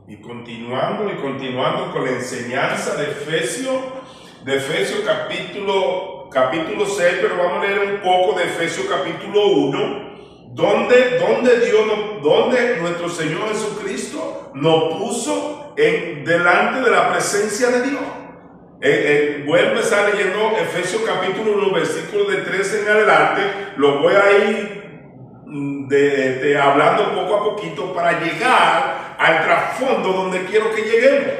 Y continuando con la enseñanza de Efesios capítulo 6, pero vamos a leer un poco de Efesios capítulo 1, donde nuestro Señor Jesucristo nos puso delante de la presencia de Dios. Voy a empezar leyendo Efesios capítulo 1, versículos de 13 en adelante. Lo voy a ir hablando poco a poquito para llegar al trasfondo donde quiero que lleguemos.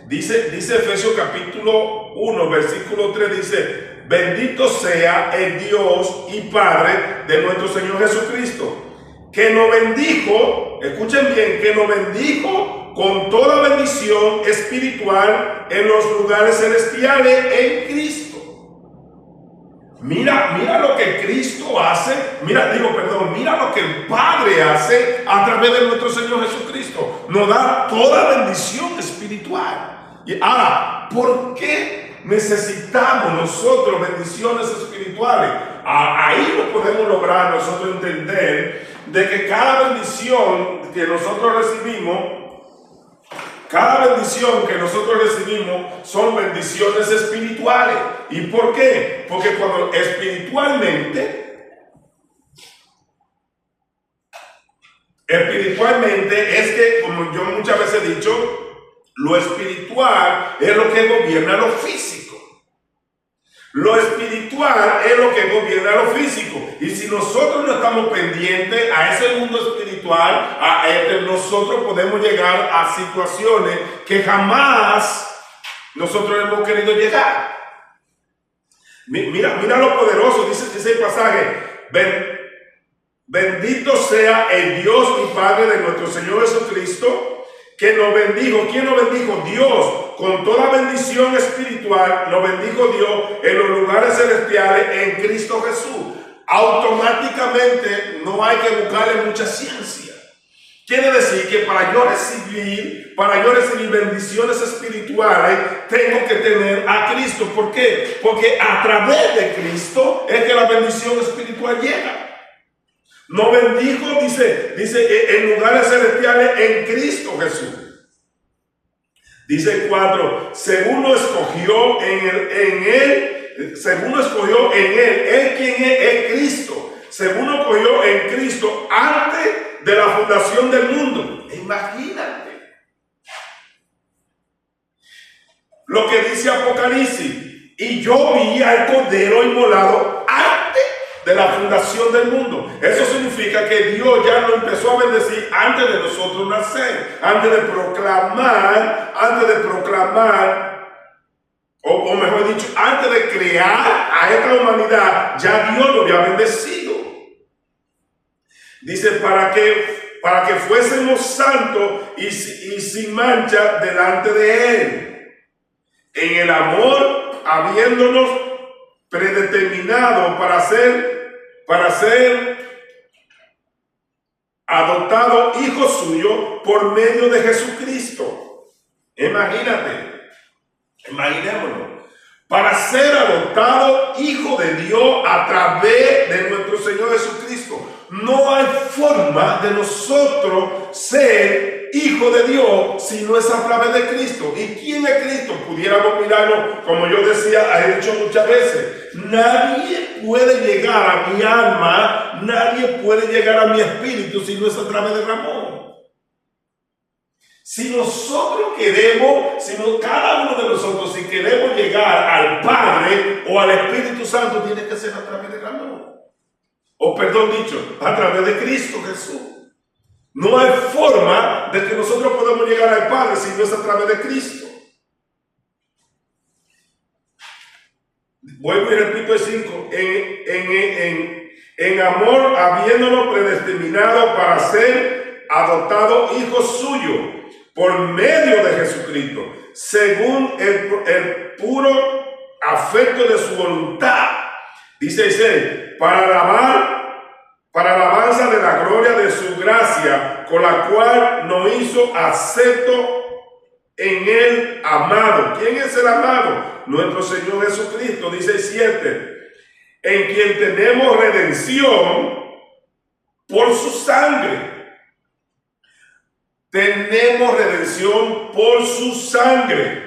Dice Efesios capítulo 1, versículo 3, dice: bendito sea el Dios y Padre de nuestro Señor Jesucristo, que nos bendijo, escuchen bien, que nos bendijo con toda bendición espiritual en los lugares celestiales en Cristo. Mira lo que Cristo hace, mira lo que el Padre hace a través de nuestro Señor Jesucristo. Nos da toda bendición espiritual. Y ahora, ¿por qué necesitamos nosotros bendiciones espirituales? Ahí lo podemos lograr nosotros entender de que cada bendición que nosotros recibimos son bendiciones espirituales. ¿Y por qué? Porque cuando espiritualmente es que, como yo muchas veces he dicho, lo espiritual es lo que gobierna lo físico. Lo espiritual es lo que gobierna lo físico. Y si nosotros no estamos pendientes a ese mundo espiritual, nosotros podemos llegar a situaciones que jamás nosotros hemos querido llegar. Mira lo poderoso, dice el pasaje: bendito sea el Dios y Padre de nuestro Señor Jesucristo, que nos bendijo. ¿Quién nos bendijo? Dios. Con toda bendición espiritual nos bendijo Dios en los lugares celestiales en Cristo Jesús. Automáticamente no hay que buscarle mucha ciencia. Quiere decir que para yo recibir bendiciones espirituales, tengo que tener a Cristo. ¿Por qué? Porque a través de Cristo es que la bendición espiritual llega. Nos bendijo, dice, en lugares celestiales en Cristo Jesús. Dice el 4, según nos escogió en él, quien es Cristo, según nos escogió en Cristo antes de la fundación del mundo. Imagínate lo que dice Apocalipsis: y yo vi al Cordero inmolado antes de la fundación del mundo. Eso significa que Dios ya nos empezó a bendecir antes de nosotros nacer, antes de proclamar, o mejor dicho, antes de crear a esta humanidad, ya Dios nos había bendecido. Dice, para que fuésemos santos y sin mancha delante de Él, en el amor, habiéndonos predeterminado para ser adoptado hijo suyo por medio de Jesucristo. Imaginémonos, para ser adoptado hijo de Dios a través de nuestro Señor Jesucristo. No hay forma de nosotros ser hijo de Dios si no es a través de Cristo. ¿Y quién es Cristo? Pudiéramos mirarlo, como yo decía, he dicho muchas veces: nadie puede llegar a mi alma, nadie puede llegar a mi espíritu si no es a través del amor. Si nosotros cada uno de nosotros, si queremos llegar al Padre o al Espíritu Santo, tiene que ser a través del amor. O perdón dicho, a través de Cristo Jesús. No hay forma de que nosotros podamos llegar al Padre si no es a través de Cristo. Vuelvo y repito el 5. En amor, habiéndonos predestinado para ser adoptado hijo suyo por medio de Jesucristo, según el puro afecto de su voluntad. Dice para alabanza de la gloria de su gracia, con la cual nos hizo acepto en el amado. ¿Quién es el amado? Nuestro Señor Jesucristo. Dice el 7, en quien tenemos redención por su sangre, tenemos redención por su sangre.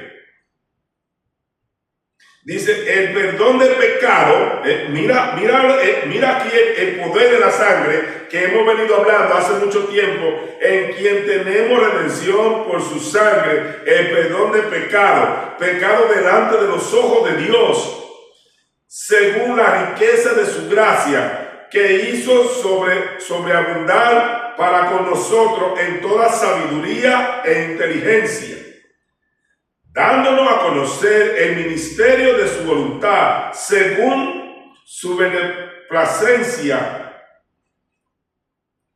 Dice, el perdón del pecado, mira aquí el poder de la sangre que hemos venido hablando hace mucho tiempo, en quien tenemos redención por su sangre, el perdón del pecado delante de los ojos de Dios, según la riqueza de su gracia, que hizo sobreabundar para con nosotros en toda sabiduría e inteligencia, dándonos a conocer el ministerio de su voluntad, según su beneplacencia,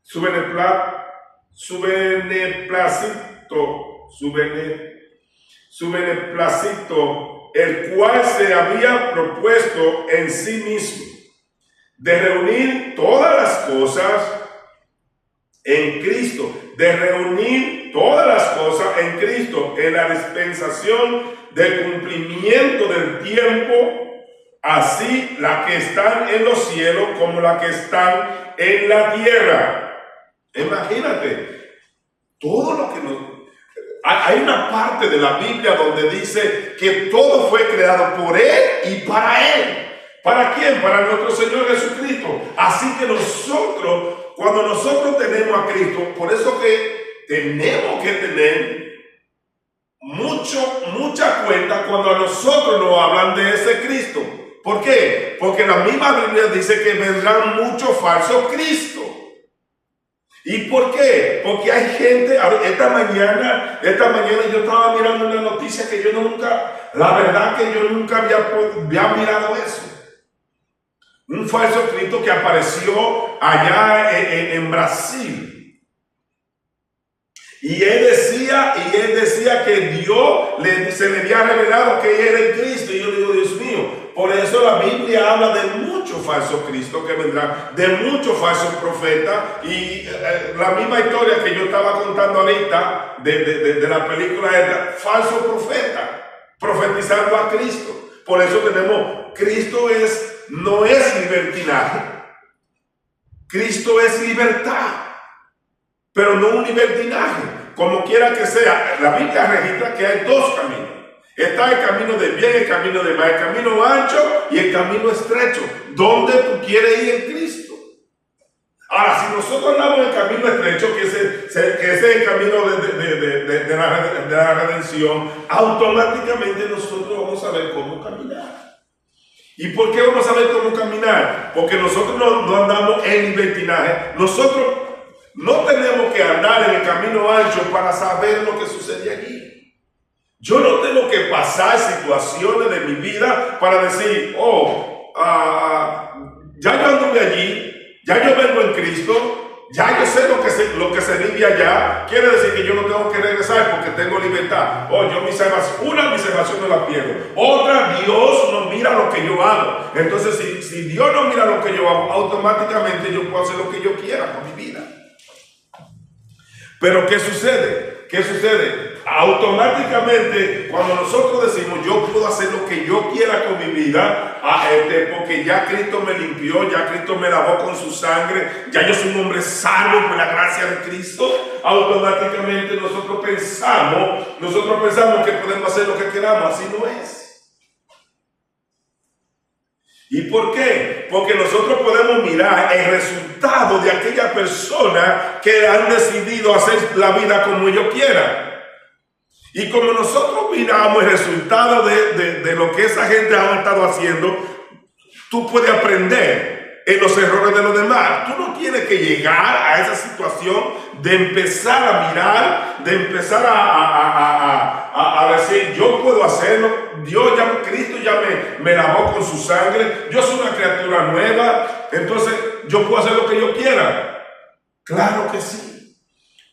su beneplácito, el cual se había propuesto en sí mismo, de reunir todas las cosas en Cristo, en la dispensación del cumplimiento del tiempo, así las que están en los cielos como las que están en la tierra. Imagínate, todo lo que hay una parte de la Biblia donde dice que todo fue creado por Él y para Él. ¿Para quién? Para nuestro Señor Jesucristo. Así que cuando nosotros tenemos a Cristo, por eso que tenemos que tener mucha cuenta cuando a nosotros nos hablan de ese Cristo. ¿Por qué? Porque la misma Biblia dice que vendrán muchos falsos Cristos. ¿Y por qué? Porque hay gente, esta mañana yo estaba mirando una noticia que la verdad que yo nunca había mirado eso. Un falso Cristo que apareció allá en Brasil. Y él decía que Dios se le había revelado que él era el Cristo. Y yo digo, Dios mío, por eso la Biblia habla de muchos falsos Cristos que vendrán, de muchos falsos profetas. Y la misma historia que yo estaba contando ahorita de la película esta, falso profeta, profetizando a Cristo. Por eso Cristo no es libertinaje. Cristo es libertad, pero no un libertinaje. Como quiera que sea, la Biblia registra que hay dos caminos. Está el camino del bien, el camino del mal, el camino ancho y el camino estrecho. ¿Dónde tú quieres ir en Cristo? Ahora, si nosotros andamos en el camino estrecho, que ese es el camino de la redención, automáticamente nosotros vamos a ver cómo caminar. ¿Y por qué vamos a ver cómo caminar? Porque nosotros no andamos en libertinaje. Nosotros no tenemos que andar en el camino ancho para saber lo que sucede allí. Yo no tengo que pasar situaciones de mi vida para decir, ya yo anduve allí, ya yo vengo en Cristo, ya yo sé lo que se vive allá. Quiere decir que yo no tengo que regresar porque tengo libertad. Mi salvación no la pierdo. Otra, Dios no mira lo que yo hago. Entonces, si Dios no mira lo que yo hago, automáticamente yo puedo hacer lo que yo quiera con mi vida. Pero ¿qué sucede? Automáticamente, cuando nosotros decimos yo puedo hacer lo que yo quiera con mi vida, porque ya Cristo me limpió, ya Cristo me lavó con su sangre, ya yo soy un hombre salvo por la gracia de Cristo, automáticamente nosotros pensamos que podemos hacer lo que queramos. Así no es. ¿Y por qué? Porque nosotros podemos mirar el resultado de aquella persona que han decidido hacer la vida como ellos quieran. Y como nosotros miramos el resultado de lo que esa gente ha estado haciendo, tú puedes aprender en los errores de los demás. Tú no tienes que llegar a esa situación de empezar a mirar, de empezar a decir, yo puedo hacerlo. Cristo ya me lavó con su sangre. Yo soy una criatura nueva. Entonces yo puedo hacer lo que yo quiera. Claro que sí.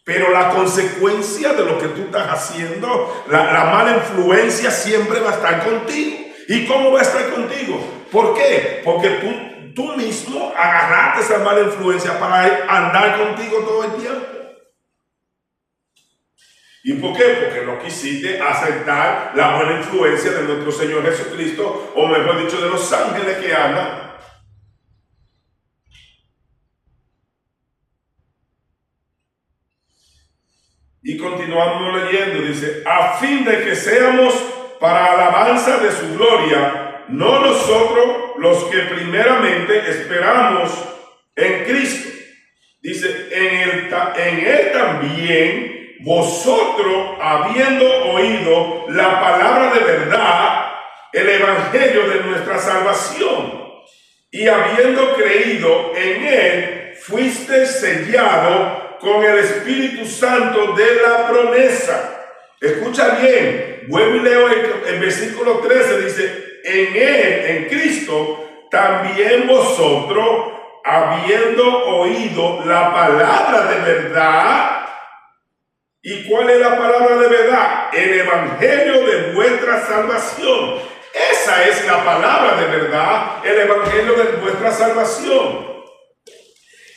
Pero la consecuencia de lo que tú estás haciendo, la mala influencia siempre va a estar contigo. ¿Y cómo va a estar contigo? ¿Por qué? Porque tú mismo agarraste esa mala influencia para andar contigo todo el tiempo. ¿Y por qué? Porque no quisiste aceptar la buena influencia de nuestro Señor Jesucristo, o mejor dicho, de los ángeles que andan. Y continuamos leyendo, dice, a fin de que seamos para alabanza de su gloria, no nosotros los que primeramente esperamos en Cristo. Dice, en él también vosotros, habiendo oído la palabra de verdad, el evangelio de nuestra salvación, y habiendo creído en él, fuiste sellado con el Espíritu Santo de la promesa. Escucha bien, vuelvo y leo el versículo 13, dice, en él, en Cristo, también vosotros, habiendo oído la palabra de verdad. ¿Y cuál es la palabra de verdad? El evangelio de vuestra salvación. Esa es la palabra de verdad, el evangelio de vuestra salvación.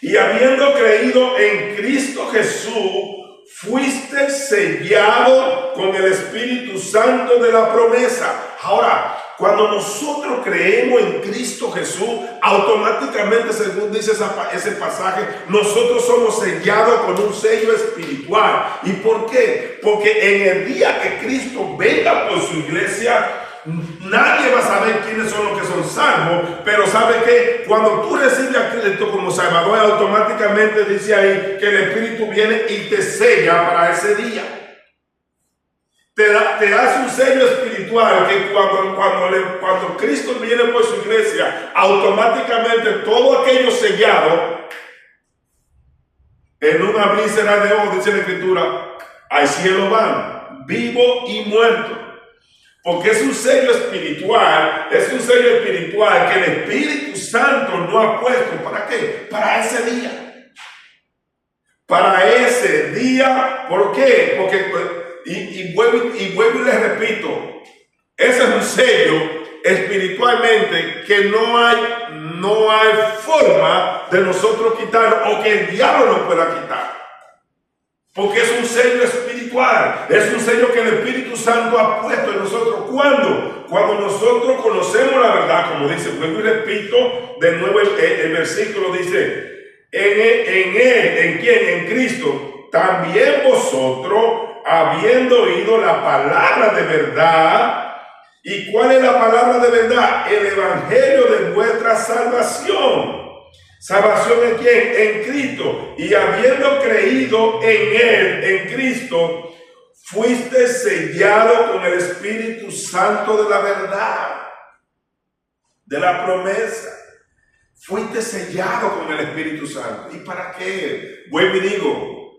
Y habiendo creído en Cristo Jesús, fuiste sellado con el Espíritu Santo de la promesa. Ahora, cuando nosotros creemos en Cristo Jesús, automáticamente, según dice ese pasaje, nosotros somos sellados con un sello espiritual. ¿Y por qué? Porque en el día que Cristo venga por su iglesia, nadie va a saber quiénes son los que son salvos, pero sabe que cuando tú recibes a Cristo como Salvador, automáticamente dice ahí que el Espíritu viene y te sella para ese día. Te hace un sello espiritual que cuando Cristo viene por su iglesia, automáticamente todo aquello sellado, en un abrir y cerrar de ojos, dice la Escritura, al cielo van, vivo y muerto. Porque es un sello espiritual que el Espíritu Santo no ha puesto. ¿Para qué? Para ese día. Para ese día, ¿por qué? Porque, y vuelvo y les repito, ese es un sello espiritualmente que no hay forma de nosotros quitar o que el diablo nos pueda quitar. Porque es un sello espiritual, es un sello que el Espíritu Santo ha puesto en nosotros. ¿Cuándo? Cuando nosotros conocemos la verdad, como dice, vuelvo y repito, de nuevo el versículo dice, ¿en quién? En Cristo, también vosotros, habiendo oído la palabra de verdad. ¿Y cuál es la palabra de verdad? El evangelio de vuestra salvación. ¿Salvación en quién? En Cristo. Y habiendo creído en él, en Cristo, fuiste sellado con el Espíritu Santo de la verdad, de la promesa. Fuiste sellado con el Espíritu Santo. ¿Y para qué? Vuelvo y digo,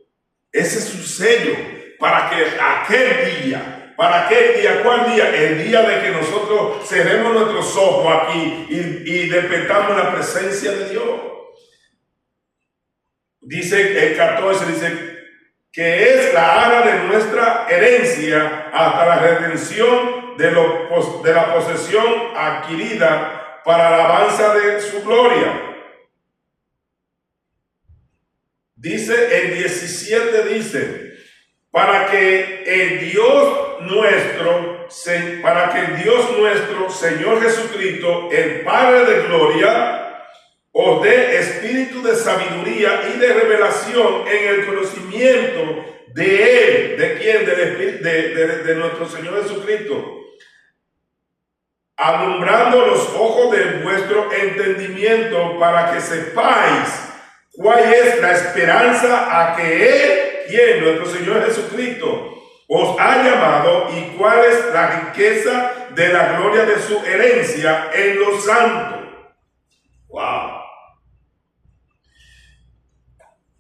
ese es su sello, para que aquel día, ¿cuál día? El día de que nosotros cerremos nuestros ojos aquí y despertamos la presencia de Dios. Dice el 14, dice que es la arra de nuestra herencia hasta la redención de la posesión adquirida para la alabanza de su gloria. Dice el 17, dice, para que el Dios nuestro, Señor Jesucristo, el Padre de gloria, os dé espíritu de sabiduría y de revelación en el conocimiento de Él. ¿De quién? De nuestro Señor Jesucristo. Alumbrando los ojos de vuestro entendimiento para que sepáis cuál es la esperanza a que Él, ¿quién? Nuestro Señor Jesucristo, os ha llamado y cuál es la riqueza de la gloria de su herencia en los santos. Wow.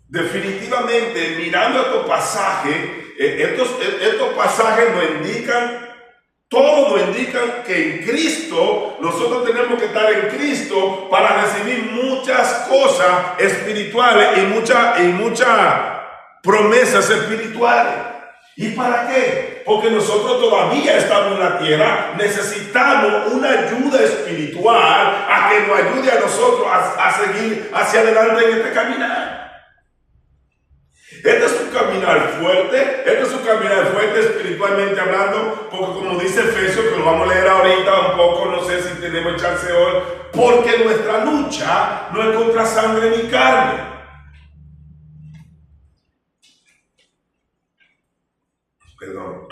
Definitivamente, mirando estos pasajes, estos pasajes nos indican, todos nos indican que en Cristo, nosotros tenemos que estar en Cristo para recibir muchas cosas espirituales y muchas promesas espirituales. ¿Y para qué? Porque nosotros todavía estamos en la tierra, necesitamos una ayuda espiritual a que nos ayude a nosotros a seguir hacia adelante en este caminar. Este es un caminar fuerte espiritualmente hablando, porque como dice Efesios, que lo vamos a leer ahorita un poco, no sé si tenemos chance hoy, porque nuestra lucha no es contra sangre ni carne. perdón.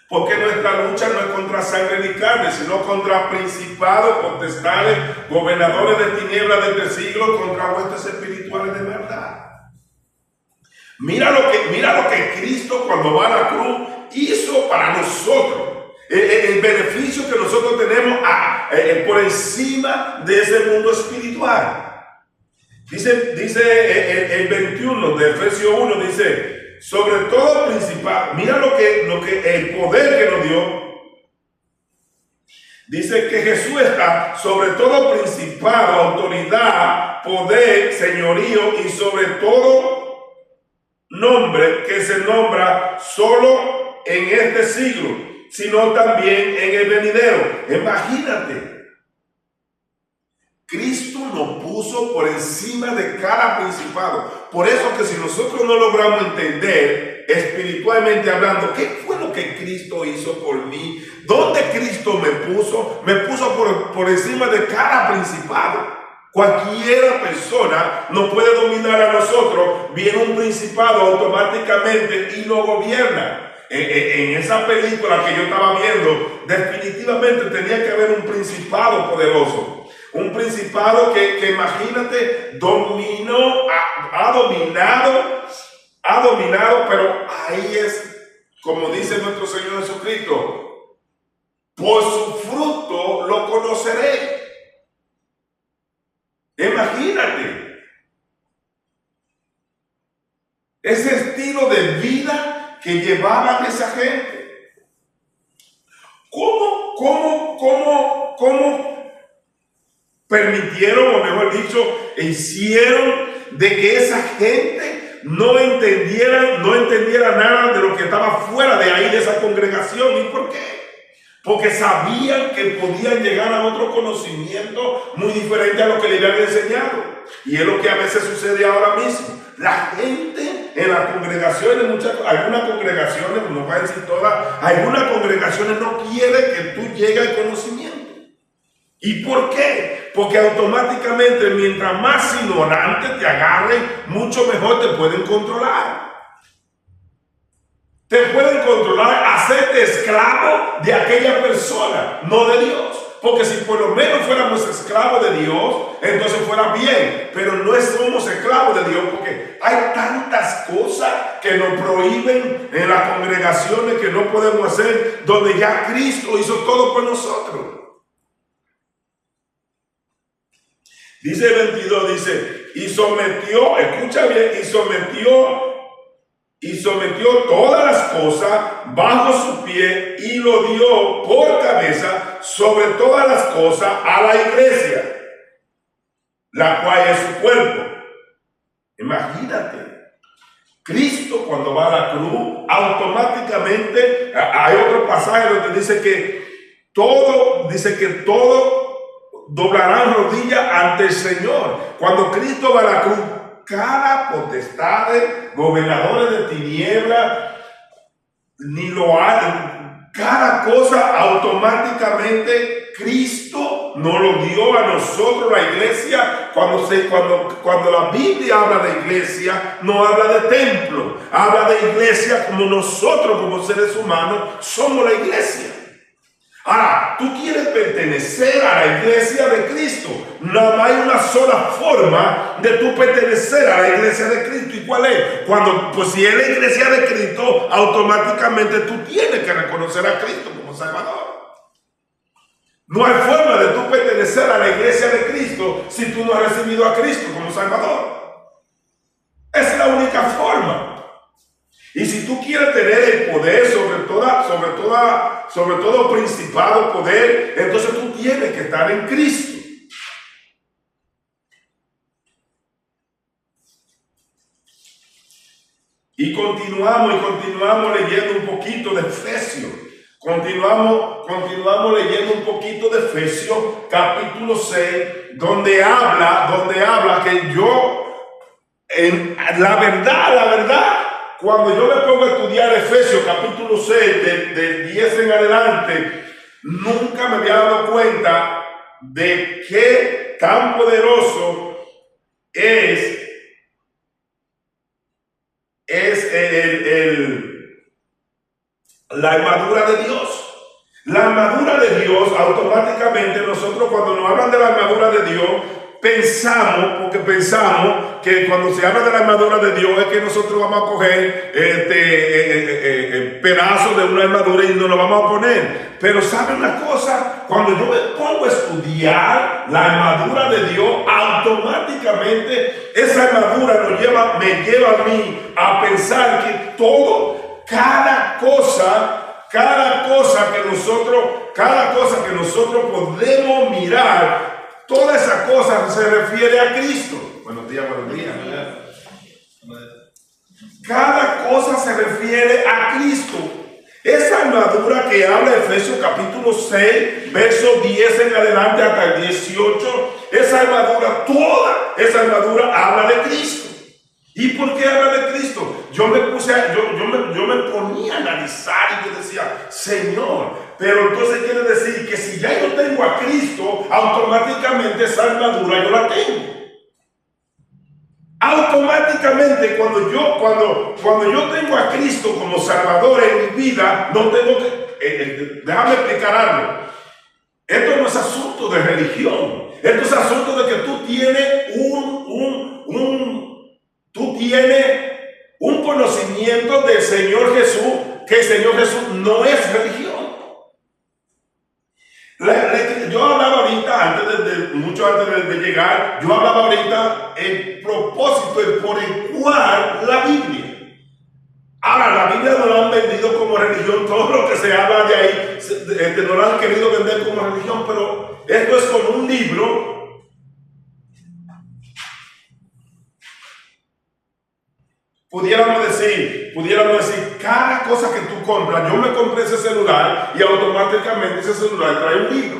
Porque nuestra lucha no es contra sangre ni carne, sino contra principados, potestades, gobernadores de tinieblas de este siglo, contra huestes espirituales de maldad. Mira lo que Cristo, cuando va a la cruz, hizo para nosotros. El beneficio que nosotros tenemos por encima de ese mundo espiritual. Dice el 21 de Efesios 1, dice, sobre todo principado, mira lo que el poder que nos dio. Dice que Jesús está sobre todo principado, autoridad, poder, señorío y sobre todo nombre que se nombra solo en este siglo, sino también en el venidero. Imagínate. Cristo nos puso por encima de cada principado. Por eso que si nosotros no logramos entender espiritualmente hablando, ¿qué fue lo que Cristo hizo por mí? ¿Dónde Cristo me puso? Me puso por encima de cada principado. Cualquier persona no puede dominar a nosotros. Viene un principado automáticamente y lo gobierna. En esa película que yo estaba viendo, definitivamente tenía que haber un principado poderoso. Un principado que imagínate, ha dominado, pero ahí es, como dice nuestro Señor Jesucristo, por su fruto lo conoceré. Imagínate, ese estilo de vida que llevaban esa gente. ¿Cómo permitieron, o mejor dicho, hicieron de que esa gente no entendiera nada de lo que estaba fuera de ahí, de esa congregación? ¿Y por qué? Porque sabían que podían llegar a otro conocimiento muy diferente a lo que le habían enseñado. Y es lo que a veces sucede ahora mismo. La gente en las congregaciones, algunas congregaciones, no voy a decir todas, algunas congregaciones no quieren que tú llegues al conocimiento. ¿Y por qué? Porque automáticamente, mientras más ignorante te agarren, mucho mejor te pueden controlar. Te pueden controlar, hacerte esclavo de aquella persona, no de Dios. Porque si por lo menos fuéramos esclavos de Dios, entonces fuera bien. Pero no somos esclavos de Dios porque hay tantas cosas que nos prohíben en las congregaciones que no podemos hacer, donde ya Cristo hizo todo por nosotros. Dice el 22, dice, y sometió, escucha bien, y sometió todas las cosas bajo su pie y lo dio por cabeza sobre todas las cosas a la iglesia, la cual es su cuerpo. Imagínate, Cristo cuando va a la cruz, automáticamente, hay otro pasaje donde dice que todo doblarán rodillas ante el Señor. Cuando Cristo va a la cruz, cada potestad, gobernadores de tinieblas, ni lo hacen. Cada cosa automáticamente Cristo nos lo dio a nosotros, la iglesia. Cuando la Biblia habla de iglesia, no habla de templo, habla de iglesia como nosotros, como seres humanos, somos la iglesia. Ahora, tú quieres pertenecer a la iglesia de Cristo. No hay una sola forma de tú pertenecer a la iglesia de Cristo. ¿Y cuál es? Pues si es la iglesia de Cristo, automáticamente tú tienes que reconocer a Cristo como Salvador. No hay forma de tú pertenecer a la iglesia de Cristo si tú no has recibido a Cristo como Salvador. Esa es la única forma. Y si tú quieres tener el poder sobre todo principado poder, entonces tú tienes que estar en Cristo. Y continuamos leyendo un poquito de Efesios. Continuamos leyendo un poquito de Efesios, capítulo 6, donde habla que la verdad, cuando yo me pongo a estudiar Efesios capítulo 6, del 10 en adelante, nunca me había dado cuenta de qué tan poderoso es La armadura de Dios. La armadura de Dios, automáticamente nosotros cuando nos hablan de la armadura de Dios, pensamos que cuando se habla de la armadura de Dios es que nosotros vamos a coger pedazos de una armadura y nos lo vamos a poner. Pero ¿saben una cosa? Cuando yo me pongo a estudiar la armadura de Dios, automáticamente esa armadura me lleva a mí a pensar que cada cosa que nosotros podemos mirar, toda esa cosa se refiere a Cristo. Buenos días. Cada cosa se refiere a Cristo. Esa armadura que habla Efesios capítulo 6, verso 10 en adelante hasta el 18, esa armadura, toda esa armadura habla de Cristo. ¿Y por qué habla de Cristo? Yo me ponía a analizar y yo decía, Señor, pero entonces quiere decir que si ya yo tengo a Cristo, automáticamente esa armadura yo la tengo. Automáticamente cuando yo tengo a Cristo como Salvador en mi vida, no tengo que, déjame explicar algo. Esto no es asunto de religión. Esto es asunto de que tú tienes un conocimiento del Señor Jesús, que el Señor Jesús no es religión. Yo hablaba ahorita, mucho antes de llegar, yo hablaba ahorita el propósito, el por el cual la Biblia. Ahora, la Biblia no la han vendido como religión, todo lo que se habla de ahí, no la han querido vender como religión, pero esto es como un libro. Pudiéramos decir, cada cosa que tú compras, yo me compré ese celular y automáticamente ese celular trae un libro.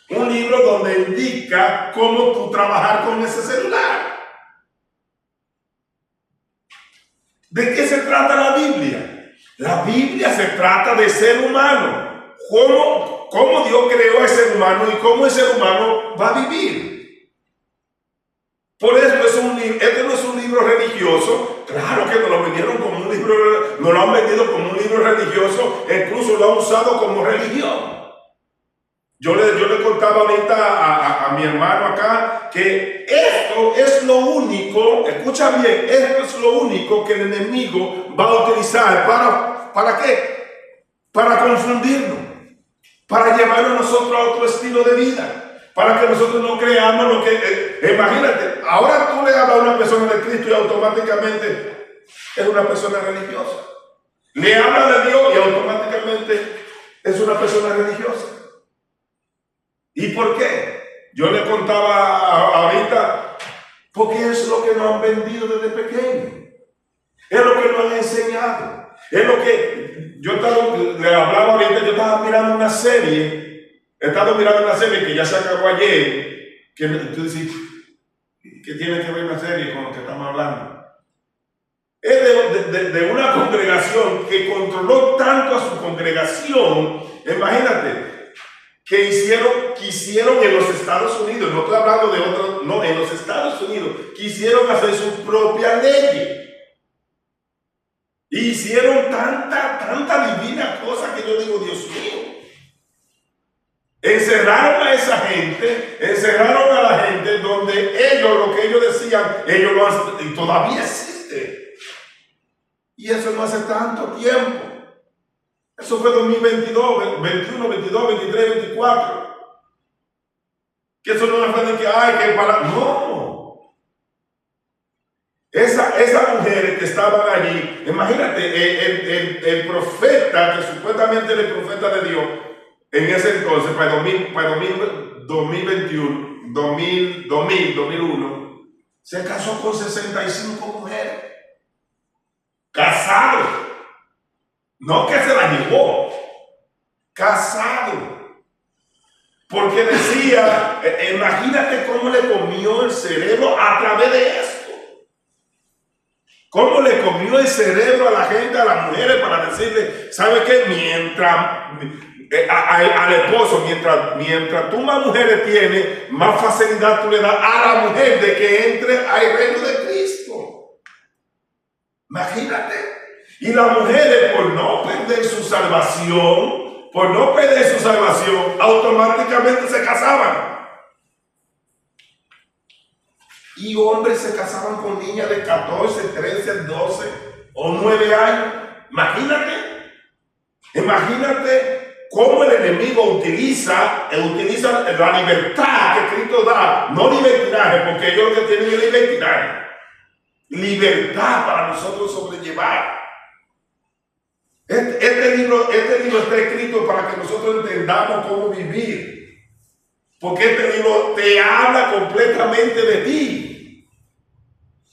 Un libro donde indica cómo tú trabajar con ese celular. ¿De qué se trata la Biblia? La Biblia se trata de ser humano. ¿Cómo Dios creó al ser humano y cómo el ser humano va a vivir? Por eso este no es un libro religioso. Claro que nos lo vendieron como un libro, nos lo han vendido como un libro religioso, e incluso lo han usado como religión. Yo le contaba ahorita a mi hermano acá que esto es lo único, escucha bien, esto es lo único que el enemigo va a utilizar ¿para qué? Para confundirnos, para llevarnos nosotros a otro estilo de vida. Para que nosotros no creamos lo que... imagínate, ahora tú le hablas a una persona de Cristo y automáticamente es una persona religiosa. Le habla de Dios y automáticamente es una persona religiosa. ¿Y por qué? Yo le contaba ahorita, porque es lo que nos han vendido desde pequeño. Es lo que nos han enseñado. Es lo que... le hablaba ahorita, yo estaba mirando una serie. He estado mirando una serie que ya se acabó ayer, que tú dices, ¿qué tiene que ver una serie con lo que estamos hablando? Es de una congregación que controló tanto a su congregación, imagínate, que hicieron en los Estados Unidos, no estoy hablando de otros, no, en los Estados Unidos, quisieron hacer sus propias leyes. Y hicieron tanta divina cosa que yo digo, Dios mío. Encerraron a esa gente, encerraron a la gente donde ellos, lo que ellos decían, ellos lo hacen, y todavía existe. Y eso no hace tanto tiempo. Eso fue 2022, 21, 22, 23, 24. Que eso no es de que hay que parar. No. Esas mujeres que estaban allí, imagínate, el profeta, que supuestamente era el profeta de Dios, en ese entonces, para 2001, se casó con 65 mujeres. Casado. No que se la llevó. Casado. Porque decía, imagínate cómo le comió el cerebro a través de esto. Cómo le comió el cerebro a la gente, a las mujeres, para decirle, ¿sabe qué? Al esposo, mientras tú más mujeres tienes, más facilidad tú le das a la mujer de que entre al reino de Cristo. Imagínate. Y las mujeres, por no perder su salvación, automáticamente se casaban. Y hombres se casaban con niñas de 14, 13, 12 o 9 años. Imagínate cómo el enemigo utiliza la libertad que Cristo da, no libertinaje, porque ellos lo que tienen es libertinaje. Libertad para nosotros sobrellevar. Este libro está escrito para que nosotros entendamos cómo vivir. Porque este libro te habla completamente de ti.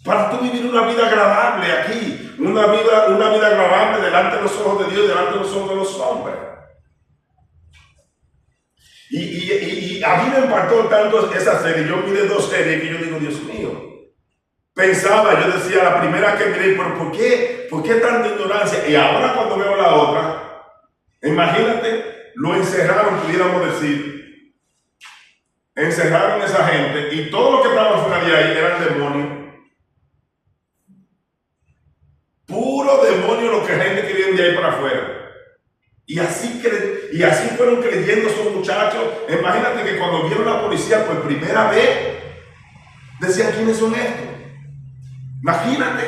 Para tú vivir una vida agradable aquí. Una vida agradable delante de los ojos de Dios y delante de los ojos de los hombres. Y a mí me impactó tanto esa serie. Yo miré 2 series que yo digo, Dios mío. Yo decía la primera que miré, pero ¿por qué tanta ignorancia? Y ahora cuando veo la otra, imagínate, lo encerraron, pudiéramos decir. Encerraron a esa gente y todo lo que estaba fuera de ahí eran demonios. Puro demonio lo que la gente quería de ahí para afuera. Y así fueron creyendo esos muchachos. Imagínate que cuando vieron a la policía por primera vez, decían, ¿quiénes son estos? Imagínate.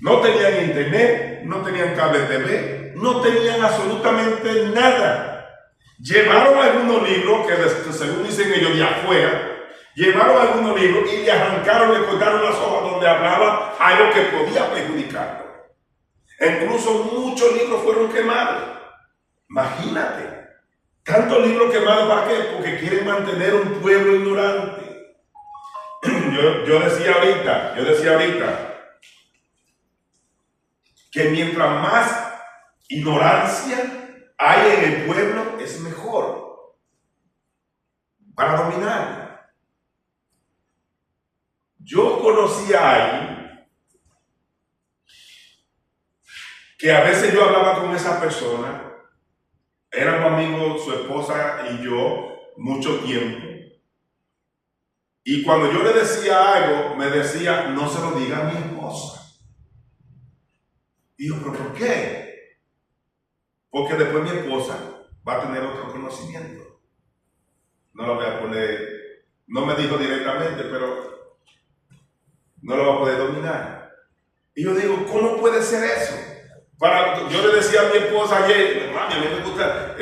No tenían internet, no tenían cable TV, no tenían absolutamente nada. Llevaron algunos libros que según dicen ellos de afuera, llevaron algunos libros y le arrancaron, le cortaron las hojas donde hablaba algo que podía perjudicarlo. Incluso muchos libros fueron quemados. Imagínate, tantos libros quemados, ¿para qué? Porque quieren mantener un pueblo ignorante. Yo decía ahorita que mientras más ignorancia hay en el pueblo, es mejor para dominar. Yo conocí a alguien que a veces yo hablaba con esa persona, éramos amigos, su esposa y yo, mucho tiempo. Y cuando yo le decía algo, me decía, no se lo diga a mi esposa. Y yo, ¿pero por qué? Porque después mi esposa va a tener otro conocimiento. No lo voy a poner, no me dijo directamente, pero no lo va a poder dominar. Y yo digo, ¿cómo puede ser eso? Yo le decía a mi esposa ayer, mami, a mí me gusta,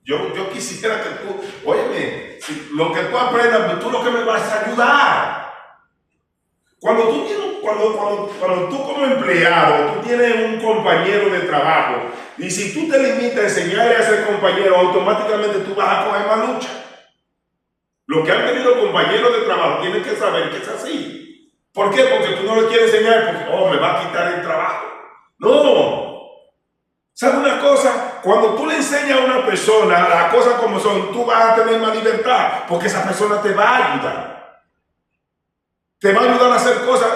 yo quisiera que tú, óyeme, lo que tú aprendas, tú lo que me vas a ayudar. Cuando tú como empleado, tú tienes un compañero de trabajo, y si tú te limitas a enseñarle a ese compañero, automáticamente tú vas a coger más lucha. Los que han tenido compañeros de trabajo tienen que saber que es así. ¿Por qué? Porque tú no le quieres enseñar porque, me va a quitar el trabajo. No. ¿Sabes una cosa? Cuando tú le enseñas a una persona las cosas como son, tú vas a tener más libertad, porque esa persona te va a ayudar. Te va a ayudar a hacer cosas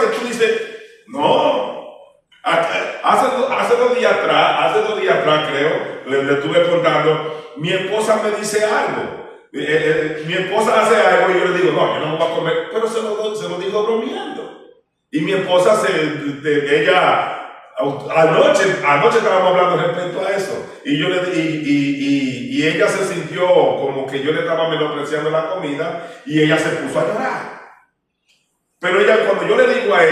que tú dices, no. Hace 2 días atrás creo, le estuve contando, mi esposa me dice algo. Mi esposa hace algo y yo le digo, no, yo no me voy a comer, pero se lo digo bromeando. Y mi esposa, ella... Anoche estábamos hablando respecto a eso y ella se sintió como que yo le estaba menospreciando la comida y ella se puso a llorar. Pero cuando yo le digo a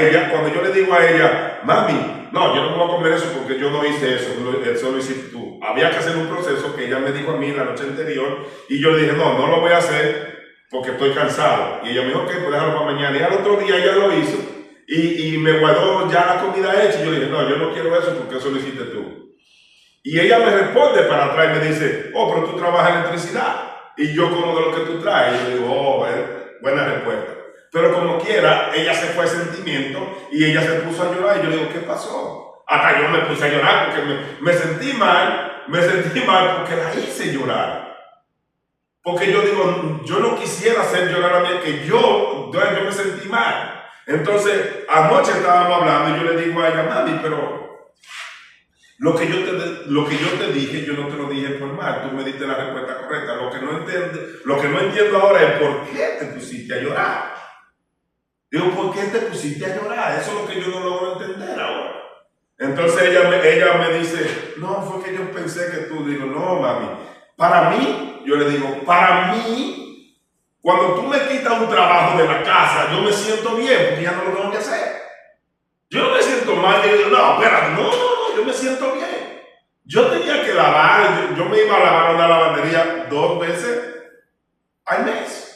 ella, mami, no, yo no me voy a comer eso porque yo no hice eso lo hiciste tú. Había que hacer un proceso que ella me dijo a mí la noche anterior y yo le dije, no lo voy a hacer porque estoy cansado. Y ella me dijo, ok, pues déjalo para mañana. Y al otro día ella lo hizo. Y me guardó ya la comida hecha y yo le dije, no, yo no quiero eso porque eso lo hiciste tú. Y ella me responde para atrás y me dice, pero tú trabajas en electricidad y yo como de lo que tú traes. Y yo digo, buena respuesta. Pero como quiera, ella se fue a sentimiento y ella se puso a llorar y yo le digo, ¿qué pasó? Hasta yo me puse a llorar porque me sentí mal porque la hice llorar. Porque yo digo, yo no quisiera hacer llorar a mí, que yo me sentí mal. Entonces, anoche estábamos hablando y yo le digo a ella, mami, pero lo que yo te dije, yo no te lo dije por mal, tú me diste la respuesta correcta. Lo que no entiendo ahora es por qué te pusiste a llorar. Digo, ¿por qué te pusiste a llorar? Eso es lo que yo no logro entender ahora. Entonces ella me dice, no, fue que yo pensé que tú. Digo, no, mami, para mí, yo le digo, para mí, cuando tú me quitas un trabajo de la casa, yo me siento bien, porque ya no lo tengo que hacer. Yo no me siento mal, yo digo, no, espera, no, yo me siento bien. Yo tenía que lavar, yo me iba a lavar a una lavandería 2 veces al mes.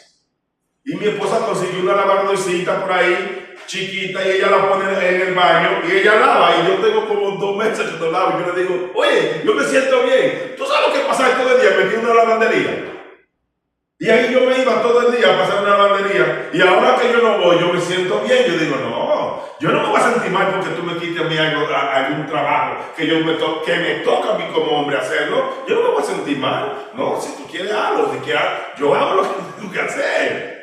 Y mi esposa consiguió una lavadorcita por ahí, chiquita, y ella la pone en el baño, y ella lava, y yo tengo como 2 meses que no lavo, y yo le digo, oye, yo me siento bien. ¿Tú sabes lo que pasa todo el día metido en una lavandería? Y ahí yo me iba todo el día a pasar una lavandería, y ahora que yo no voy, yo me siento bien. Yo digo, no, yo no me voy a sentir mal porque tú me quites a mí algún trabajo que me toca a mí como hombre hacerlo. Yo no me voy a sentir mal. No, si tú quieres algo, si quieres, yo hago lo que tengo que hacer.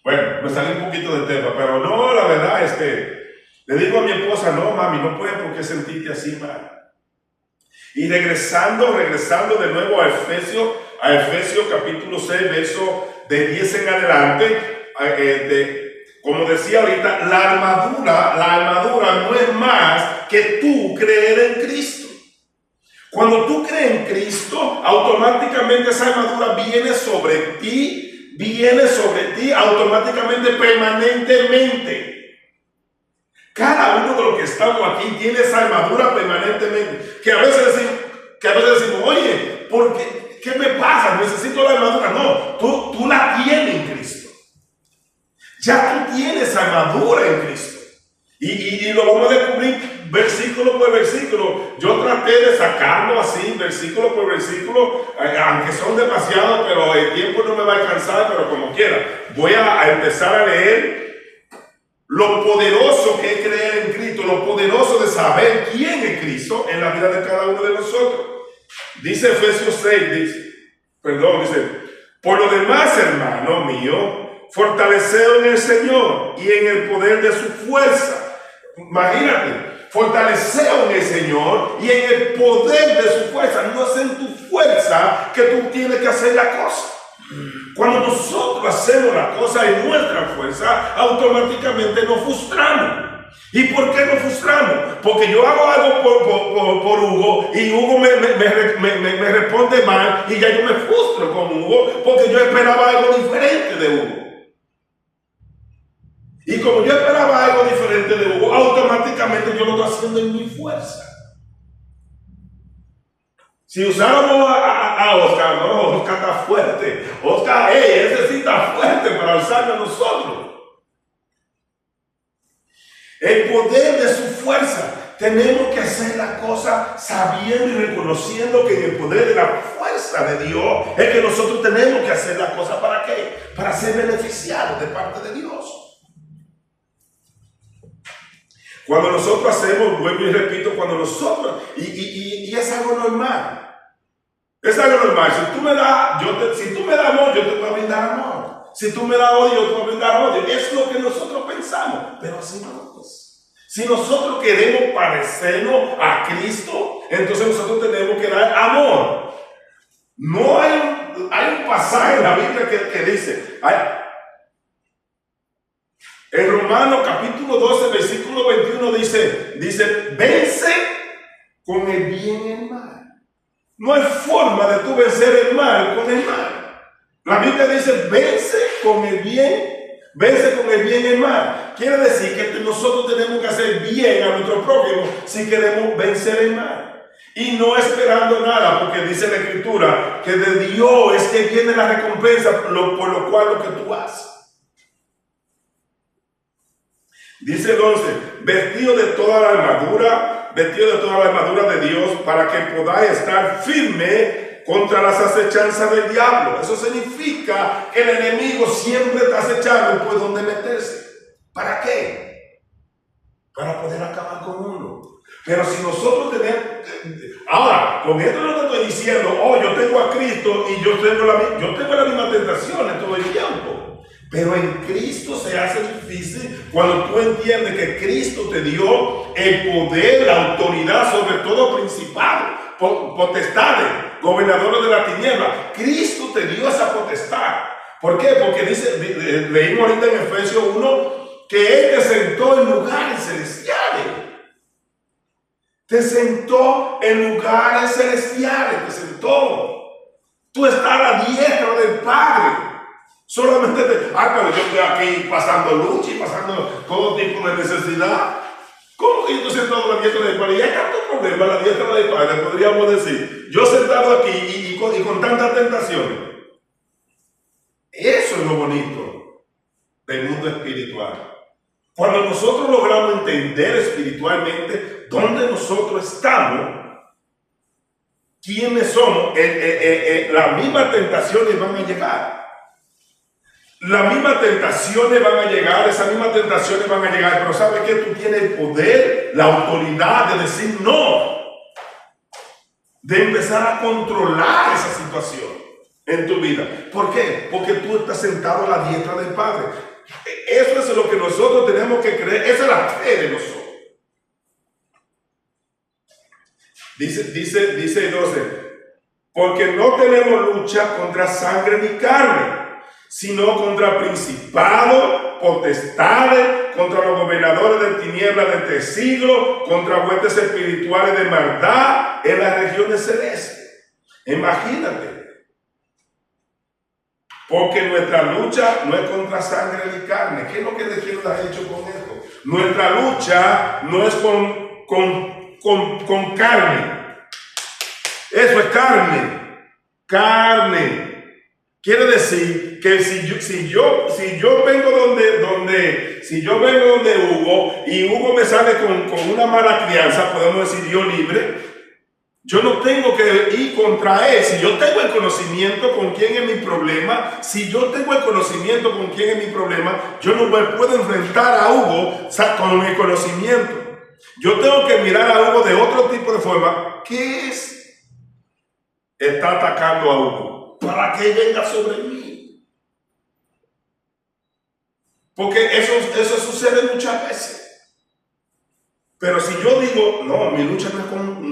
Bueno, me salí un poquito de tema, pero no, la verdad, le digo a mi esposa, no, mami, no puedes por qué sentirte así mal. Y regresando de nuevo a Efesios capítulo 6, verso de 10 en adelante, como decía ahorita, la armadura no es más que tú creer en Cristo. Cuando tú crees en Cristo, automáticamente esa armadura viene sobre ti automáticamente, permanentemente. Cada uno de los que estamos aquí tiene esa armadura permanentemente. Que a veces decimos, oye, ¿qué me pasa? Necesito la armadura. No, tú la tienes en Cristo. Ya tú tienes armadura en Cristo. Y lo vamos a descubrir versículo por versículo. Yo traté de sacarlo así, versículo por versículo, aunque son demasiados, pero el tiempo no me va a alcanzar, pero como quiera. Voy a empezar a leer lo poderoso que es creer en Cristo, lo poderoso de saber quién es Cristo en la vida de cada uno de nosotros. Dice Efesios 6, dice, por lo demás, hermano mío, fortaleceos en el Señor y en el poder de su fuerza. Imagínate, fortaleceos en el Señor y en el poder de su fuerza. No es en tu fuerza que tú tienes que hacer la cosa. Cuando nosotros hacemos la cosa en nuestra fuerza, automáticamente nos frustramos. ¿Y por qué nos frustramos? Porque yo hago algo por Hugo y Hugo me responde mal y ya yo me frustro con Hugo porque yo esperaba algo diferente de Hugo. Y como yo esperaba algo diferente de Hugo, automáticamente yo lo estoy haciendo en mi fuerza. Si usáramos a Oscar, no, Oscar está fuerte. Oscar, ese sí está fuerte para usarlo a nosotros. El poder de su fuerza. Tenemos que hacer la cosa sabiendo y reconociendo que en el poder de la fuerza de Dios es que nosotros tenemos que hacer la cosa. ¿Para qué? Para ser beneficiados de parte de Dios. Cuando nosotros hacemos, vuelvo y repito, cuando nosotros, y es algo normal. Es algo normal. Si tú me das amor, yo te voy a brindar amor. Si tú me das odio, yo te voy a brindar odio. Es lo que nosotros pensamos, pero así no es. Si nosotros queremos parecernos a Cristo, entonces nosotros tenemos que dar amor. No hay un pasaje en la Biblia que dice, en Romanos capítulo 12, versículo 21 dice, vence con el bien y el mal. No hay forma de tú vencer el mal con el mal. La Biblia dice, vence con el bien y el mal. Quiere decir que nosotros tenemos que hacer bien a nuestro prójimo si queremos vencer el mal. Y no esperando nada, porque dice la Escritura que de Dios es que viene la recompensa por lo cual lo que tú haces. Dice entonces, vestido de toda la armadura de Dios para que podáis estar firme contra las acechanzas del diablo. Eso significa que el enemigo siempre está acechando por donde meterse. ¿Para qué? Para poder acabar con uno. Pero si nosotros tenemos... Ahora, con esto no te estoy diciendo, yo tengo a Cristo y yo tengo las mismas tentaciones todo el tiempo. Pero en Cristo se hace difícil cuando tú entiendes que Cristo te dio el poder, la autoridad sobre todo principado, potestades, gobernadores de la tiniebla. Cristo te dio esa potestad. ¿Por qué? Porque leímos ahorita en Efesios 1 que Él te sentó en lugares celestiales. Te sentó en lugares celestiales, te sentó. Tú estás a la diestra del Padre. Solamente pero yo estoy aquí pasando lucha y pasando todo tipo de necesidad. ¿Cómo que yo estoy sentado a la diestra del Padre? Y hay tanto problema a la diestra del Padre, podríamos decir. Yo sentado aquí y con tantas tentaciones. Eso es lo bonito del mundo espiritual. Cuando nosotros logramos entender espiritualmente dónde nosotros estamos, quiénes somos, las mismas tentaciones van a llegar. Las mismas tentaciones van a llegar, esas mismas tentaciones van a llegar, pero ¿sabes qué? Tú tienes el poder, la autoridad de decir no, de empezar a controlar esa situación en tu vida. ¿Por qué? Porque tú estás sentado a la diestra del Padre. Eso es lo que nosotros tenemos que creer, esa es la fe de nosotros. Dice el 12, porque no tenemos lucha contra sangre ni carne, sino contra principados, potestades, contra los gobernadores de tinieblas de este siglo, contra huestes espirituales de maldad en las regiones celestes. Imagínate. Porque nuestra lucha no es contra sangre ni carne. ¿Qué es lo que te quiero dar hecho con esto? Nuestra lucha no es con carne. Eso es carne. Carne. Quiere decir que si yo vengo donde Hugo y Hugo me sale con una mala crianza, podemos decir Dios libre, yo no tengo que ir contra él. Si yo tengo el conocimiento con quién es mi problema, yo no me puedo enfrentar a Hugo con mi conocimiento. Yo tengo que mirar a Hugo de otro tipo de forma. ¿Qué es? Está atacando a Hugo para que venga sobre mí. Porque eso sucede muchas veces. Pero si yo digo, no, mi lucha no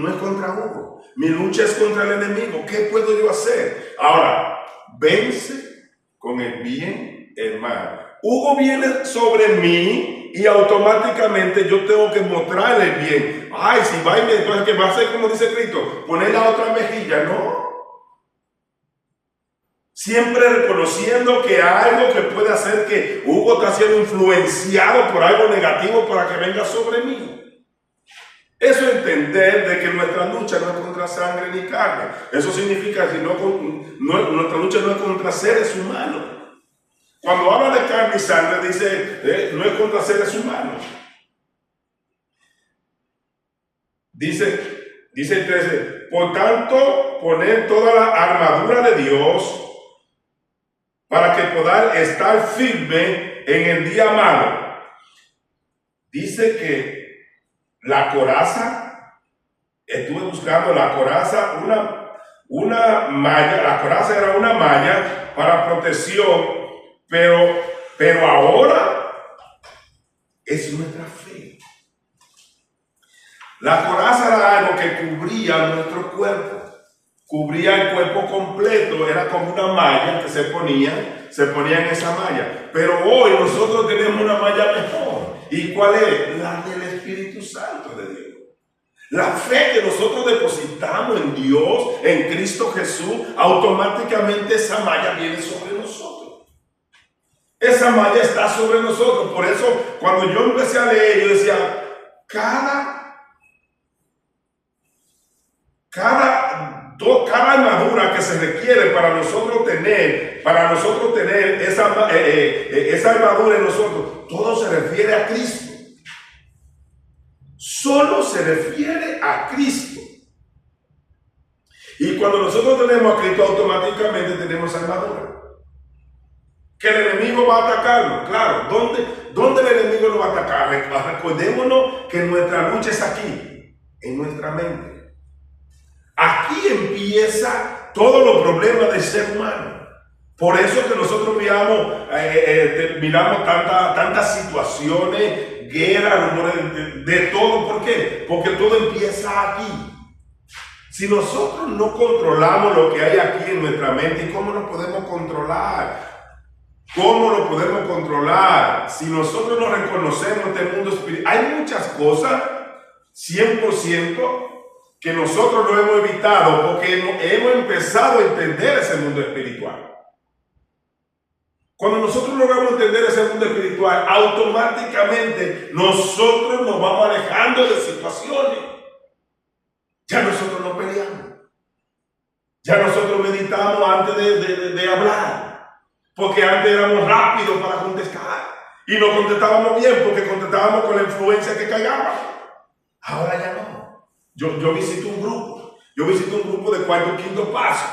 es contra Hugo, mi lucha es contra el enemigo, ¿qué puedo yo hacer? Ahora, vence con el bien el mal. Hugo viene sobre mí y automáticamente yo tengo que mostrarle el bien. Ay, si va y me, entonces, ¿qué va a hacer? Como dice Cristo, poner la otra mejilla. No. Siempre reconociendo que algo que puede hacer que Hugo está siendo influenciado por algo negativo para que venga sobre mí. Eso es entender de que nuestra lucha no es contra sangre ni carne. Eso significa que nuestra lucha no es contra seres humanos. Cuando habla de carne y sangre, dice, no es contra seres humanos. Dice el 13, por tanto, poner toda la armadura de Dios para que podáis estar firme en el día malo. Dice que la coraza, estuve buscando la coraza, una malla, la coraza era una malla para protección, pero ahora es nuestra fe. La coraza era algo que cubría nuestro cuerpo. Cubría el cuerpo completo, era como una malla que se ponía en esa malla. Pero hoy nosotros tenemos una malla mejor. ¿Y cuál es? La del Espíritu Santo de Dios. La fe que nosotros depositamos en Dios, en Cristo Jesús, automáticamente esa malla viene sobre nosotros. Esa malla está sobre nosotros. Por eso, cuando yo empecé a leer, yo decía, cada armadura que se requiere para nosotros tener esa armadura en nosotros, todo se refiere a Cristo. Solo se refiere a Cristo. Y cuando nosotros tenemos a Cristo, automáticamente tenemos armadura. Que el enemigo va a atacarnos, claro. ¿Dónde el enemigo nos va a atacar? Recordémonos que nuestra lucha es aquí, en nuestra mente. Aquí empieza todos los problemas del ser humano. Por eso que nosotros miramos tantas situaciones, guerras, rumores, de todo. ¿Por qué? Porque todo empieza aquí. Si nosotros no controlamos lo que hay aquí en nuestra mente, ¿cómo nos podemos controlar? ¿Cómo lo podemos controlar? Si nosotros no reconocemos este mundo espiritual, hay muchas cosas, 100%, que nosotros no hemos evitado porque hemos empezado a entender ese mundo espiritual. Cuando nosotros logramos entender ese mundo espiritual, automáticamente nosotros nos vamos alejando de situaciones. Ya nosotros no peleamos. Ya nosotros meditamos antes de hablar. Porque antes éramos rápidos para contestar. Y no contestábamos bien porque contestábamos con la influencia que caigaba. Ahora ya no. Yo visito un grupo. Yo visito un grupo de cuarto o quinto paso.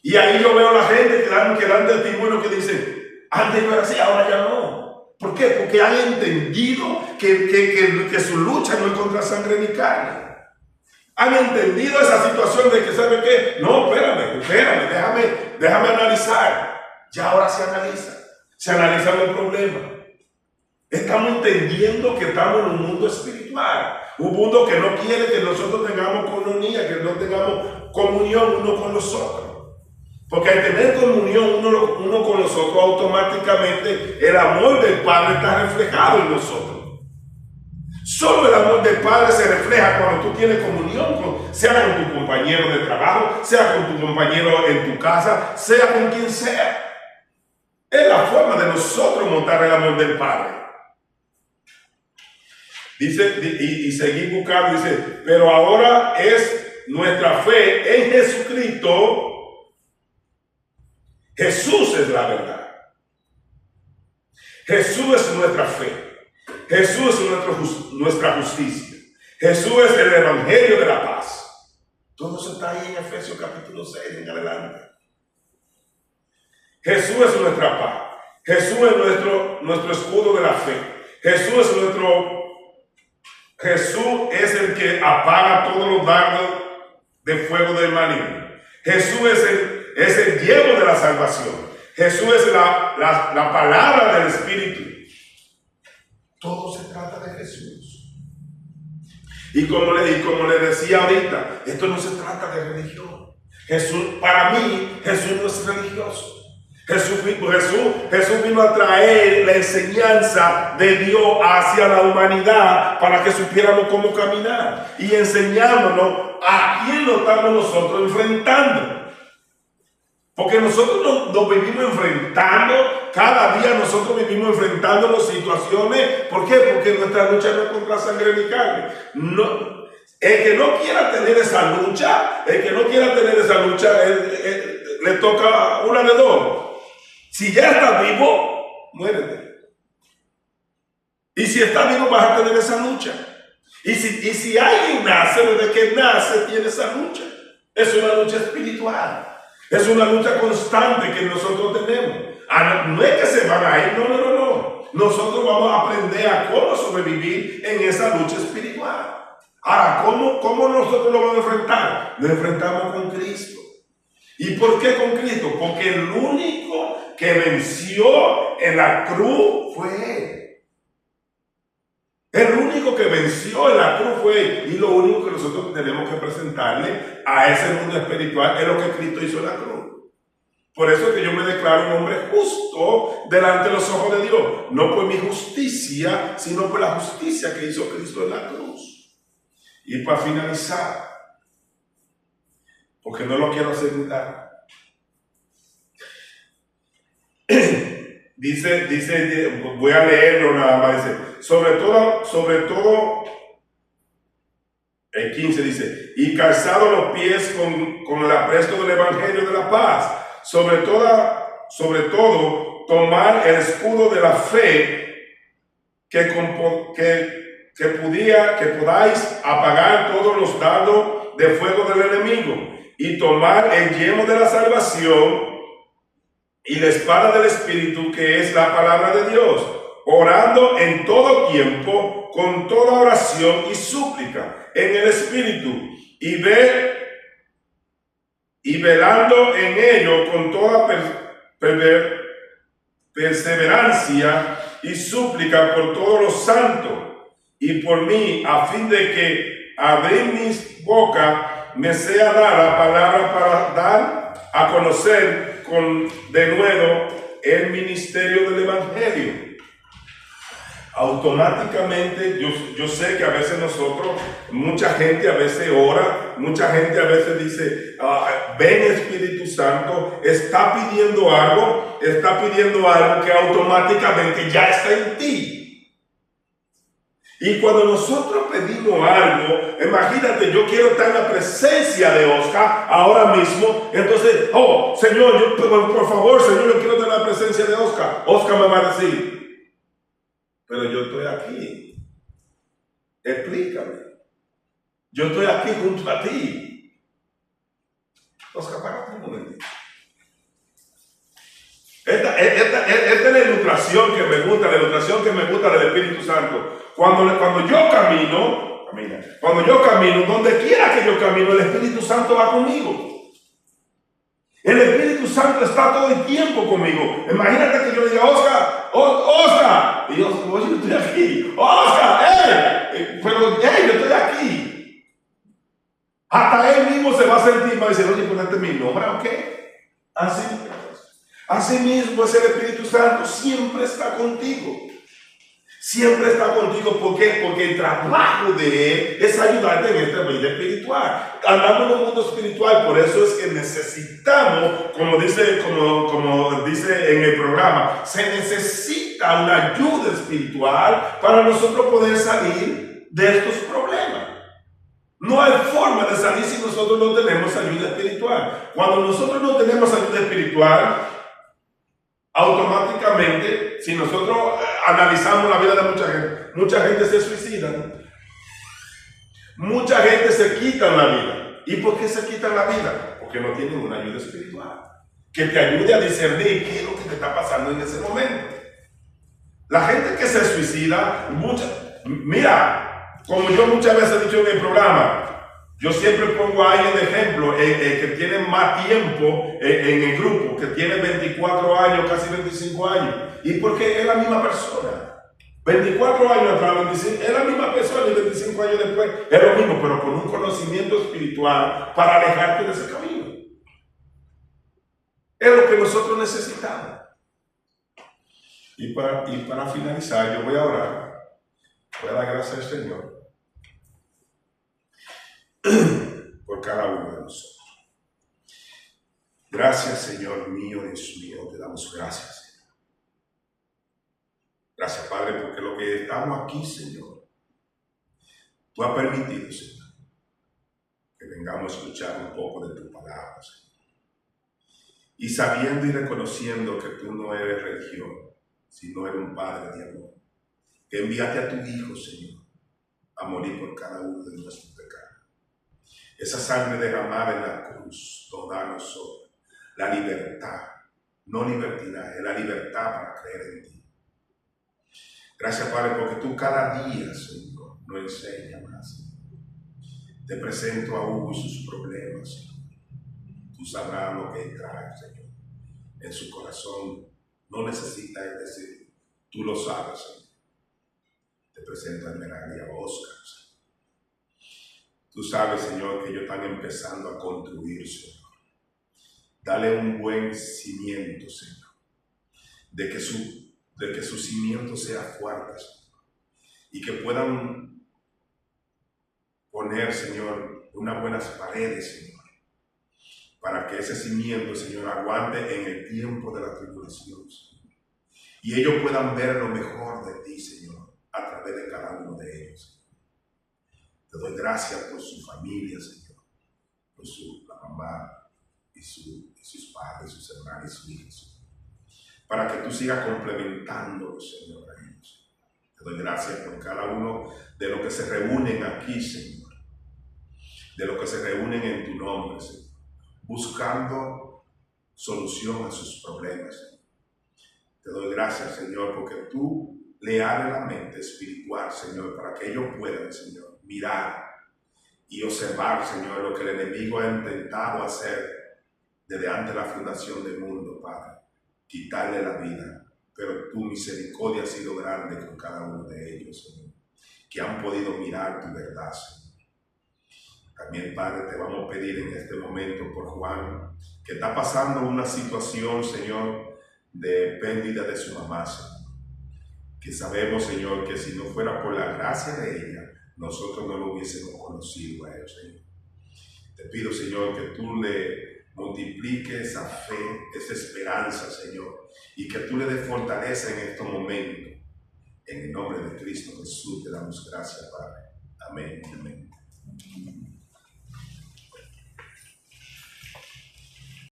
Y ahí yo veo a la gente que dan testimonio que dicen, antes no era así, ahora ya no. ¿Por qué? Porque han entendido que su lucha no es contra sangre ni carne. Han entendido esa situación de que, ¿sabe qué? No, espérame, déjame analizar. Ya ahora se analizan el problema. Estamos entendiendo que estamos en un mundo espiritual, un mundo que no quiere que nosotros tengamos comunión, que no tengamos comunión uno con los otros. Porque al tener comunión uno con los otros, automáticamente el amor del Padre está reflejado en nosotros. Solo el amor del Padre se refleja cuando tú tienes comunión, sea con tu compañero de trabajo, sea con tu compañero en tu casa, sea con quien sea. Es la forma de nosotros mostrar el amor del Padre. Dice, y seguir buscando, dice, pero ahora es nuestra fe en Jesucristo. Jesús es la verdad. Jesús es nuestra fe. Jesús es nuestra justicia. Jesús es el evangelio de la paz. Todo eso está ahí en Efesios capítulo 6 en adelante. Jesús es nuestra paz. Jesús es nuestro escudo de la fe. Jesús es el que apaga todos los dardos de fuego del maligno. Jesús es el yelmo de la salvación. Jesús es la palabra del Espíritu. Todo se trata de Jesús. Y como le decía ahorita, esto no se trata de religión. Para mí, Jesús no es religioso. Jesús vino a traer la enseñanza de Dios hacia la humanidad para que supiéramos cómo caminar y enseñándonos a quién lo estamos nosotros enfrentando. Porque nosotros nos vivimos enfrentando, cada día nosotros vivimos enfrentando situaciones. ¿Por qué? Porque nuestra lucha no es contra sangre ni carne. No, el que no quiera tener esa lucha, le toca una de dos. Si ya estás vivo, muérete. Y si estás vivo, vas a tener esa lucha. Y si alguien nace, desde que nace, tiene esa lucha. Es una lucha espiritual. Es una lucha constante que nosotros tenemos. No es que se van a ir, no. Nosotros vamos a aprender a cómo sobrevivir en esa lucha espiritual. Ahora, ¿cómo nosotros lo vamos a enfrentar? Nos enfrentamos con Cristo. ¿Y por qué con Cristo? Porque el único que venció en la cruz fue Él. El único que venció en la cruz fue Él. Y lo único que nosotros tenemos que presentarle a ese mundo espiritual es lo que Cristo hizo en la cruz. Por eso es que yo me declaro un hombre justo delante de los ojos de Dios. No por mi justicia, sino por la justicia que hizo Cristo en la cruz. Y para finalizar, porque no lo quiero asegurar. Dice, voy a leerlo nada más, dice, sobre todo, el 15 dice, y calzado los pies con el apresto del evangelio de la paz, sobre todo, tomar el escudo de la fe que podáis apagar todos los dardos de fuego del enemigo, y tomar el yelmo de la salvación y la espada del Espíritu, que es la palabra de Dios, orando en todo tiempo, con toda oración y súplica en el Espíritu, y velando en ello con toda perseverancia y súplica por todos los santos y por mí, a fin de que abrir mis boca me sea dada la palabra para dar a conocer de nuevo el ministerio del Evangelio. Automáticamente, yo sé que a veces nosotros, mucha gente a veces ora, mucha gente a veces dice, ven Espíritu Santo, está pidiendo algo que automáticamente ya está en ti. Y cuando nosotros pedimos algo, imagínate, yo quiero estar en la presencia de Oscar ahora mismo, entonces, Señor, por favor, Señor, yo quiero estar en la presencia de Oscar. Oscar me va a decir, pero yo estoy aquí. Explícame. Yo estoy aquí junto a ti. Oscar, párate un momentito. Esta es la ilustración que me gusta, del Espíritu Santo. Cuando yo camino, donde quiera que yo camino, el Espíritu Santo va conmigo. El Espíritu Santo está todo el tiempo conmigo. Imagínate que yo le diga, Oscar, y yo estoy aquí. Oscar, yo estoy aquí. Hasta él mismo se va a sentir, va a decir, oye, ponete mi nombre, ¿ok? Así mismo es el Espíritu Santo, siempre está contigo. Siempre está contigo. ¿Por qué? Porque el trabajo de Él es ayudarte en esta vida espiritual. Andamos en un mundo espiritual, por eso es que necesitamos, como dice en el programa, se necesita una ayuda espiritual para nosotros poder salir de estos problemas. No hay forma de salir si nosotros no tenemos ayuda espiritual. Cuando nosotros no tenemos ayuda espiritual, automáticamente, si nosotros analizamos la vida de mucha gente se suicida, ¿no? Mucha gente se quita la vida. ¿Y por qué se quitan la vida? Porque no tienen una ayuda espiritual que te ayude a discernir qué es lo que te está pasando en ese momento. La gente que se suicida, mira, como yo muchas veces he dicho en el programa, yo siempre pongo a alguien de ejemplo, que tiene más tiempo en el grupo, que tiene 24 años, casi 25 años. ¿Y porque es la misma persona? 24 años atrás, 25, es la misma persona y 25 años después es lo mismo, pero con un conocimiento espiritual para alejarte de ese camino. Es lo que nosotros necesitamos. Y para finalizar, yo voy a orar. Voy a dar gracias al Señor por cada uno de nosotros. Gracias, Señor mío, Dios mío, te damos gracias. Gracias, Padre, porque lo que estamos aquí, Señor, tú has permitido, Señor, que vengamos a escuchar un poco de tu palabra, Señor. Y sabiendo y reconociendo que tú no eres religión, sino eres un Padre de amor, que enviaste a tu Hijo, Señor, a morir por cada uno de nuestros pecados. Esa sangre derramada en la cruz nos da a nosotros la libertad, no libertinaje, la libertad para creer en ti. Gracias, Padre, porque tú cada día, Señor, nos enseñas más. Te presento a Hugo y sus problemas, Señor. Tú sabrás lo que trae, Señor. En su corazón no necesita él decir, tú lo sabes, Señor. Te presento a Esmeralda y a Oscar, Señor. Tú sabes, Señor, que ellos están empezando a construir, Señor. Dale un buen cimiento, Señor, de que su cimiento sea fuerte, Señor, y que puedan poner, Señor, unas buenas paredes, Señor, para que ese cimiento, Señor, aguante en el tiempo de la tribulación, Señor, y ellos puedan ver lo mejor de ti, Señor, a través de cada uno de ellos, Señor. Te doy gracias por su familia, Señor, por la mamá y sus padres, sus hermanos y sus hijos, para que tú sigas complementando, Señor, a ellos. Te doy gracias por cada uno de los que se reúnen aquí, Señor, de los que se reúnen en tu nombre, Señor, buscando solución a sus problemas, Señor. Te doy gracias, Señor, porque tú le abres la mente espiritual, Señor, para que ellos puedan, Señor, mirar y observar, Señor, lo que el enemigo ha intentado hacer desde antes de la fundación del mundo, Padre. Quitarle la vida, pero tu misericordia ha sido grande con cada uno de ellos, Señor, que han podido mirar tu verdad, Señor. También, Padre, te vamos a pedir en este momento por Juan, que está pasando una situación, Señor, de pérdida de su mamá, Señor. Que sabemos, Señor, que si no fuera por la gracia de ella, nosotros no lo hubiésemos conocido a ellos, Señor. Te pido, Señor, que tú le multipliques esa fe, esa esperanza, Señor, y que tú le des fortaleza en estos momentos. En el nombre de Cristo Jesús te damos gracias, Padre. Amén. Amén.